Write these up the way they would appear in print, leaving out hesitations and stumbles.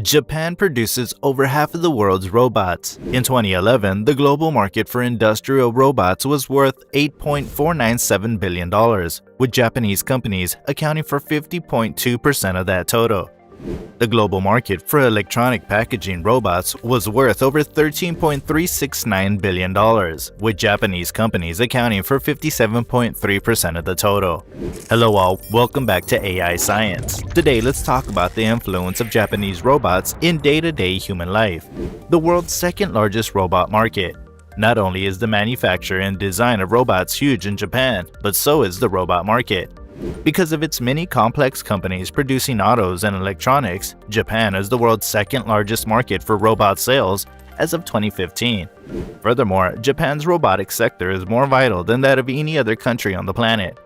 Japan produces over half of the world's robots. In 2011, the global market for industrial robots was worth $8.497 billion, with Japanese companies accounting for 50.2% of that total. The global market for electronic packaging robots was worth over $13.369 billion, with Japanese companies accounting for 57.3% of the total. Hello all, welcome back to AI Science. Today let's talk about the influence of Japanese robots in day-to-day human life. The world's second largest robot market. Not only is the manufacture and design of robots huge in Japan, but so is the robot market. Because of its many complex companies producing autos and electronics, Japan is the world's second largest market for robot sales as of 2015. Furthermore, Japan's robotics sector is more vital than that of any other country on the planet.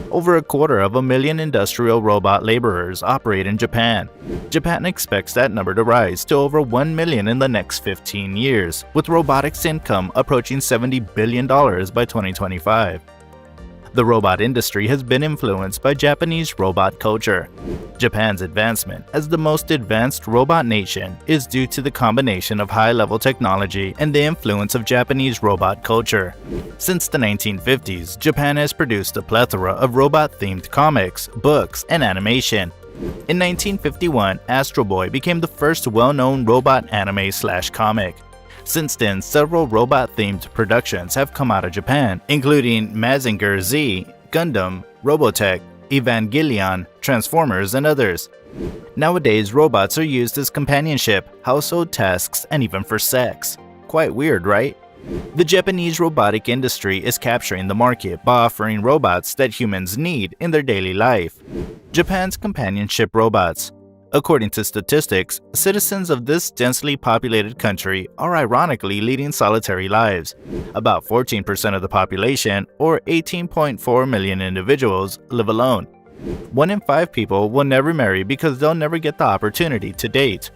Over 250,000 industrial robot laborers operate in Japan. Japan expects that number to rise to over 1 million in the next 15 years, with robotics income approaching $70 billion by 2025. The robot industry has been influenced by Japanese robot culture. Japan's advancement as the most advanced robot nation is due to the combination of high-level technology and the influence of Japanese robot culture. Since the 1950s, Japan has produced a plethora of robot-themed comics, books, and animation. In 1951, Astro Boy became the first well-known robot anime/comic. Since then, several robot-themed productions have come out of Japan, including Mazinger Z, Gundam, Robotech, Evangelion, Transformers, and others. Nowadays, robots are used as companionship, household tasks, and even for sex. Quite weird, right? The Japanese robotic industry is capturing the market by offering robots that humans need in their daily life. Japan's companionship robots. According to statistics, citizens of this densely populated country are ironically leading solitary lives. About 14% of the population, or 18.4 million individuals, live alone. 1 in 5 people will never marry because they'll never get the opportunity to date.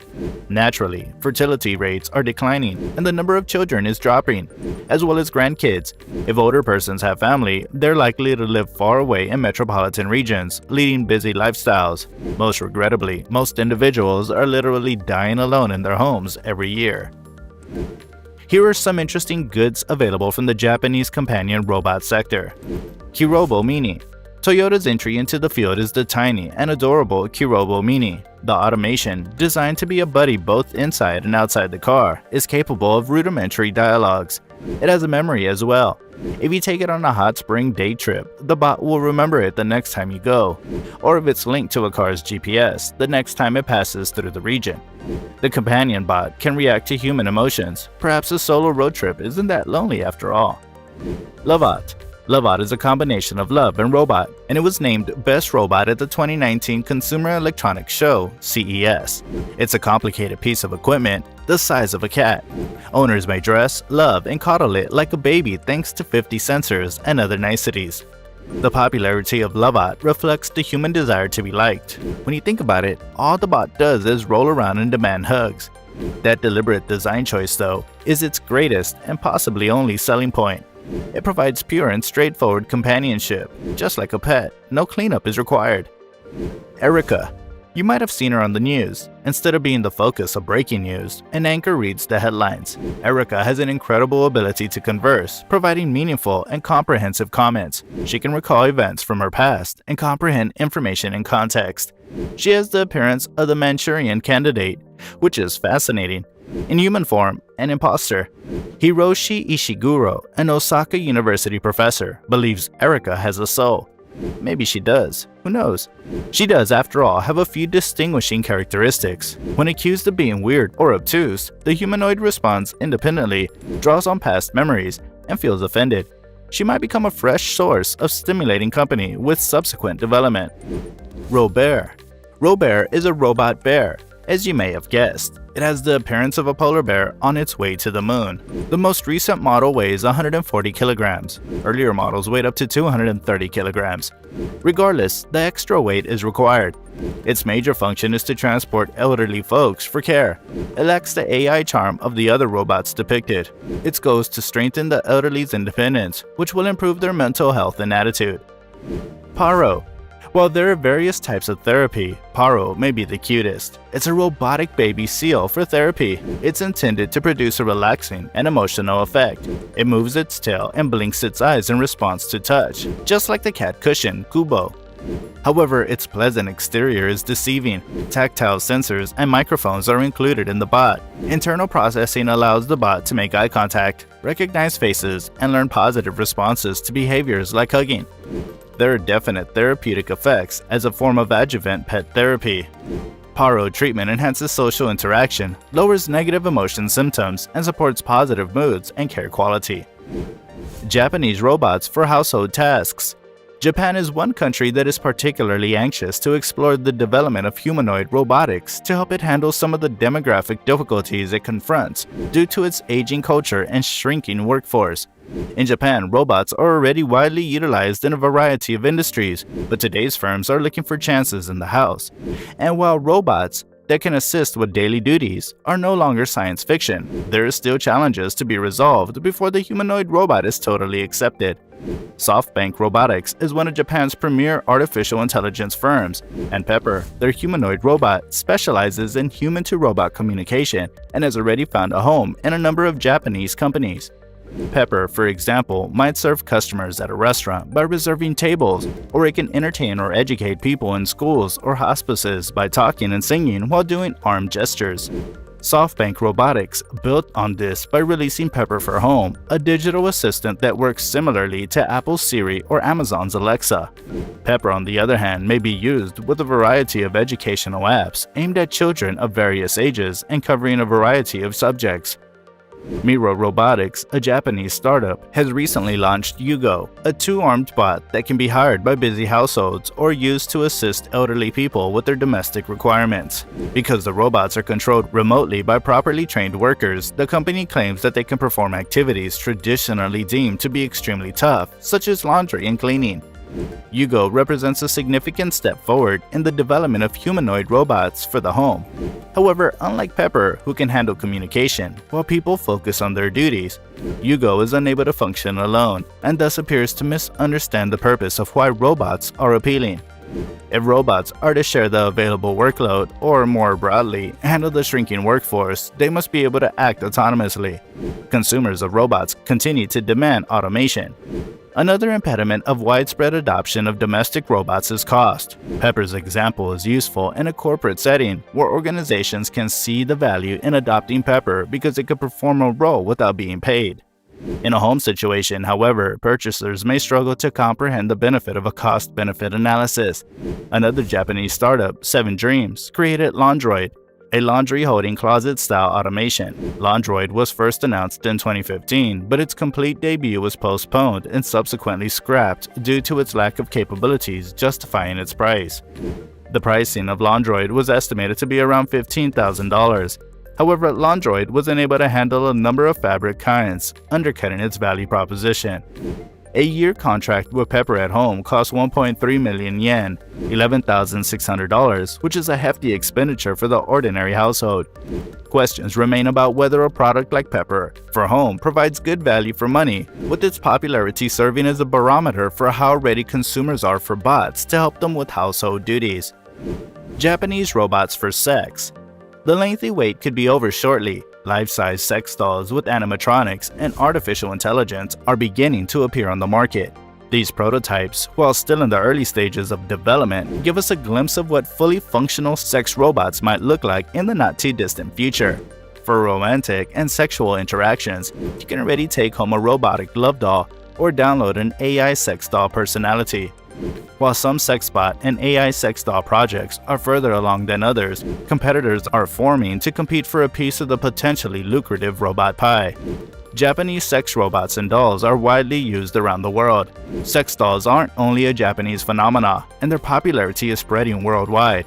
Naturally, fertility rates are declining and the number of children is dropping, as well as grandkids. If older persons have family, they're likely to live far away in metropolitan regions, leading busy lifestyles. Most regrettably, most individuals are literally dying alone in their homes every year. Here are some interesting goods available from the Japanese companion robot sector. Kirobo Mini. Toyota's entry into the field is the tiny and adorable Kirobo Mini. The automation, designed to be a buddy both inside and outside the car, is capable of rudimentary dialogues. It has a memory as well. If you take it on a hot spring day trip, the bot will remember it the next time you go, or if it's linked to a car's GPS, the next time it passes through the region. The companion bot can react to human emotions. Perhaps a solo road trip isn't that lonely after all. Lovot. Lovot is a combination of love and robot, and it was named Best Robot at the 2019 Consumer Electronics Show, CES. It's a complicated piece of equipment the size of a cat. Owners may dress, love, and coddle it like a baby thanks to 50 sensors and other niceties. The popularity of Lovot reflects the human desire to be liked. When you think about it, all the bot does is roll around and demand hugs. That deliberate design choice, though, is its greatest and possibly only selling point. It provides pure and straightforward companionship. Just like a pet, no cleanup is required. Erica. You might have seen her on the news. Instead of being the focus of breaking news, an anchor reads the headlines. Erica has an incredible ability to converse, providing meaningful and comprehensive comments. She can recall events from her past and comprehend information in context. She has the appearance of the Manchurian Candidate, which is fascinating. In human form, an imposter. Hiroshi Ishiguro, an Osaka University professor, believes Erica has a soul. Maybe she does. Who knows? She does, after all, have a few distinguishing characteristics. When accused of being weird or obtuse, the humanoid responds independently, draws on past memories, and feels offended. She might become a fresh source of stimulating company with subsequent development. Robert. Robert is a robot bear, as you may have guessed. It has the appearance of a polar bear on its way to the moon. The most recent model weighs 140 kilograms. Earlier models weighed up to 230 kilograms. Regardless, the extra weight is required. Its major function is to transport elderly folks for care. It lacks the AI charm of the other robots depicted. Its goal is to strengthen the elderly's independence, which will improve their mental health and attitude. Paro. While there are various types of therapy, Paro may be the cutest. It's a robotic baby seal for therapy. It's intended to produce a relaxing and emotional effect. It moves its tail and blinks its eyes in response to touch, just like the cat cushion, Kubo. However, its pleasant exterior is deceiving. Tactile sensors and microphones are included in the bot. Internal processing allows the bot to make eye contact, recognize faces, and learn positive responses to behaviors like hugging. There are definite therapeutic effects as a form of adjuvant pet therapy. Paro treatment enhances social interaction, lowers negative emotion symptoms, and supports positive moods and care quality. Japanese robots for household tasks. Japan is one country that is particularly anxious to explore the development of humanoid robotics to help it handle some of the demographic difficulties it confronts due to its aging culture and shrinking workforce. In Japan, robots are already widely utilized in a variety of industries, but today's firms are looking for chances in the house. And while robots that can assist with daily duties are no longer science fiction, there are still challenges to be resolved before the humanoid robot is totally accepted. SoftBank Robotics is one of Japan's premier artificial intelligence firms, and Pepper, their humanoid robot, specializes in human-to-robot communication and has already found a home in a number of Japanese companies. Pepper, for example, might serve customers at a restaurant by reserving tables, or it can entertain or educate people in schools or hospices by talking and singing while doing arm gestures. SoftBank Robotics built on this by releasing Pepper for Home, a digital assistant that works similarly to Apple's Siri or Amazon's Alexa. Pepper, on the other hand, may be used with a variety of educational apps aimed at children of various ages and covering a variety of subjects. Miro Robotics, a Japanese startup, has recently launched Yugo, a two-armed bot that can be hired by busy households or used to assist elderly people with their domestic requirements. Because the robots are controlled remotely by properly trained workers, the company claims that they can perform activities traditionally deemed to be extremely tough, such as laundry and cleaning. Yugo represents a significant step forward in the development of humanoid robots for the home. However, unlike Pepper, who can handle communication while people focus on their duties, Yugo is unable to function alone and thus appears to misunderstand the purpose of why robots are appealing. If robots are to share the available workload, or more broadly, handle the shrinking workforce, they must be able to act autonomously. Consumers of robots continue to demand automation. Another impediment of widespread adoption of domestic robots is cost. Pepper's example is useful in a corporate setting where organizations can see the value in adopting Pepper because it could perform a role without being paid. In a home situation, however, purchasers may struggle to comprehend the benefit of a cost-benefit analysis. Another Japanese startup, 7 Dreams, created Laundroid, a laundry-holding closet-style automation. Laundroid was first announced in 2015, but its complete debut was postponed and subsequently scrapped due to its lack of capabilities justifying its price. The pricing of Laundroid was estimated to be around $15,000. However, Laundroid was unable to handle a number of fabric kinds, undercutting its value proposition. A year contract with Pepper at Home costs 1.3 million yen, $11,600, which is a hefty expenditure for the ordinary household. Questions remain about whether a product like Pepper for Home provides good value for money, with its popularity serving as a barometer for how ready consumers are for bots to help them with household duties. Japanese robots for sex. The lengthy wait could be over shortly. Life-size sex dolls with animatronics and artificial intelligence are beginning to appear on the market. These prototypes, while still in the early stages of development, give us a glimpse of what fully functional sex robots might look like in the not-too-distant future. For romantic and sexual interactions, you can already take home a robotic love doll or download an AI sex doll personality. While some sexbot and AI sex doll projects are further along than others, competitors are forming to compete for a piece of the potentially lucrative robot pie. Japanese sex robots and dolls are widely used around the world. Sex dolls aren't only a Japanese phenomena, and their popularity is spreading worldwide.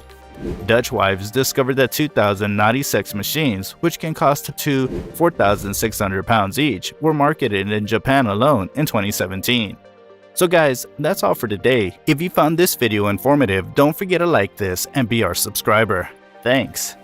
Dutch wives discovered that 2,000 naughty sex machines, which can cost up to £4,600 each, were marketed in Japan alone in 2017. So guys, that's all for today. If you found this video informative, don't forget to like this and be our subscriber. Thanks.